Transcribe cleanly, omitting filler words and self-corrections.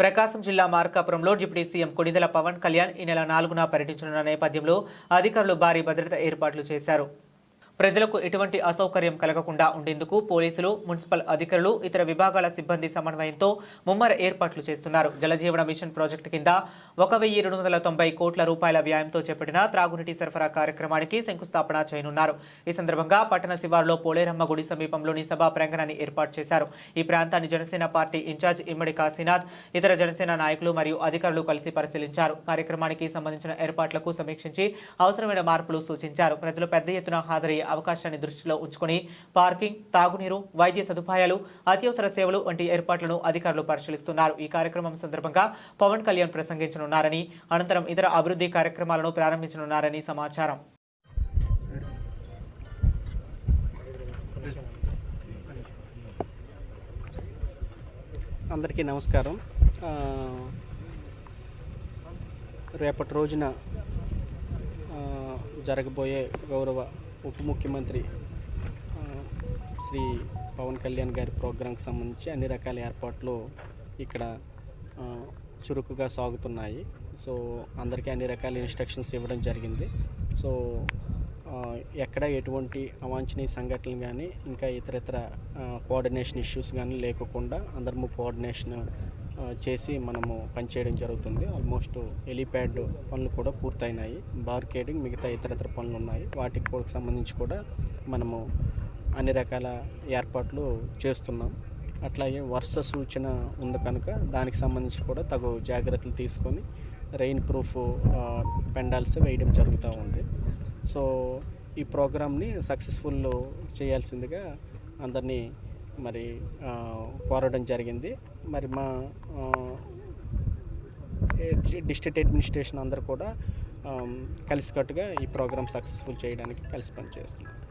ప్రకాశం జిల్లా మార్కాపురంలో deputy CM Konidela Pawan Kalyan ఈ నెల 4న పర్యటించనున్న నేపథ్యంలో అధికారులు భారీ భద్రతా ఏర్పాట్లు చేశారు. ప్రజలకు ఎటువంటి అసౌకర్యం కలగకుండా ఉండేందుకు పోలీసులు, మున్సిపల్ అధికారులు, ఇతర విభాగాల సిబ్బంది సమన్వయంతో ముమ్మర ఏర్పాట్లు చేస్తున్నారు. జలజీవన మిషన్ ప్రాజెక్టు కింద 1,290 కోట్ల రూపాయల వ్యయంతో చేపట్టిన త్రాగునీటి సరఫరా కార్యక్రమానికి శంకుస్థాపన చేయనున్నారు. ఈ సందర్భంగా పట్టణ శివారులో పోలేరమ్మ గుడి సమీపంలోని సభా ప్రాంగణాన్ని ఏర్పాటు చేశారు. ఈ ప్రాంతాన్ని జనసేన పార్టీ ఇన్ఛార్జ్ ఇమ్మడి కాశీనాథ్, ఇతర జనసేన నాయకులు మరియు అధికారులు కలిసి పరిశీలించారు. కార్యక్రమానికి సంబంధించిన ఏర్పాట్లకు సమీక్షించి అవసరమైన మార్పులు సూచించారు. ప్రజలు పెద్ద ఎత్తున హాజరయ్యే అవకాశాన్ని దృష్టిలో ఉంచుకొని పార్కింగ్, తాగునీరు, వైద్య సదుపాయాలు, అత్యవసర సేవలు వంటి ఏర్పాట్లను అధికారులు పరిశీలిస్తున్నారు. ఈ కార్యక్రమం సందర్భంగా పవన్ కళ్యాణ్ ప్రసంగించనున్నారని, అనంతరం ఇతర అభివృద్ధి కార్యక్రమాలను ప్రారంభించనున్నారని సమాచారం. అందరికీ నమస్కారం. రేపటి రోజున జరగబోయే గౌరవ ఉప ముఖ్యమంత్రి శ్రీ పవన్ కళ్యాణ్ గారి ప్రోగ్రాంకి సంబంధించి అన్ని రకాల ఏర్పాట్లు ఇక్కడ చురుకుగా సాగుతున్నాయి. సో అందరికీ అన్ని రకాల ఇన్స్ట్రక్షన్స్ ఇవ్వడం జరిగింది. సో ఎక్కడ ఎటువంటి అవాంఛనీయ సంఘటనలు కానీ ఇంకా ఇతర కోఆర్డినేషన్ ఇష్యూస్ కానీ లేకుండా అందరము కోఆర్డినేషన్ చేసి మనము పనిచేయడం జరుగుతుంది. ఆల్మోస్ట్ హెలీప్యాడ్ పనులు కూడా పూర్తయినాయి. బార్కేడింగ్, మిగతా ఇతర పనులు ఉన్నాయి. వాటికి కూడా సంబంధించి కూడా మనము అన్ని రకాల ఏర్పాట్లు చేస్తున్నాం. అట్లాగే వర్ష సూచన ఉంది కనుక దానికి సంబంధించి కూడా తగు జాగ్రత్తలు తీసుకొని రెయిన్ ప్రూఫ్ పెండాల్స్ వేయడం జరుగుతూ ఉంది. సో ఈ ప్రోగ్రామ్ని సక్సెస్ఫుల్ చేయాల్సిందిగా అందరినీ మరి కోరడం జరిగింది. మరి మా డిస్ట్రిక్ట్ అడ్మినిస్ట్రేషన్ అందరూ కూడా కలిసికట్టుగా ఈ ప్రోగ్రామ్ సక్సెస్ఫుల్ చేయడానికి కలిసి పనిచేస్తున్నాం.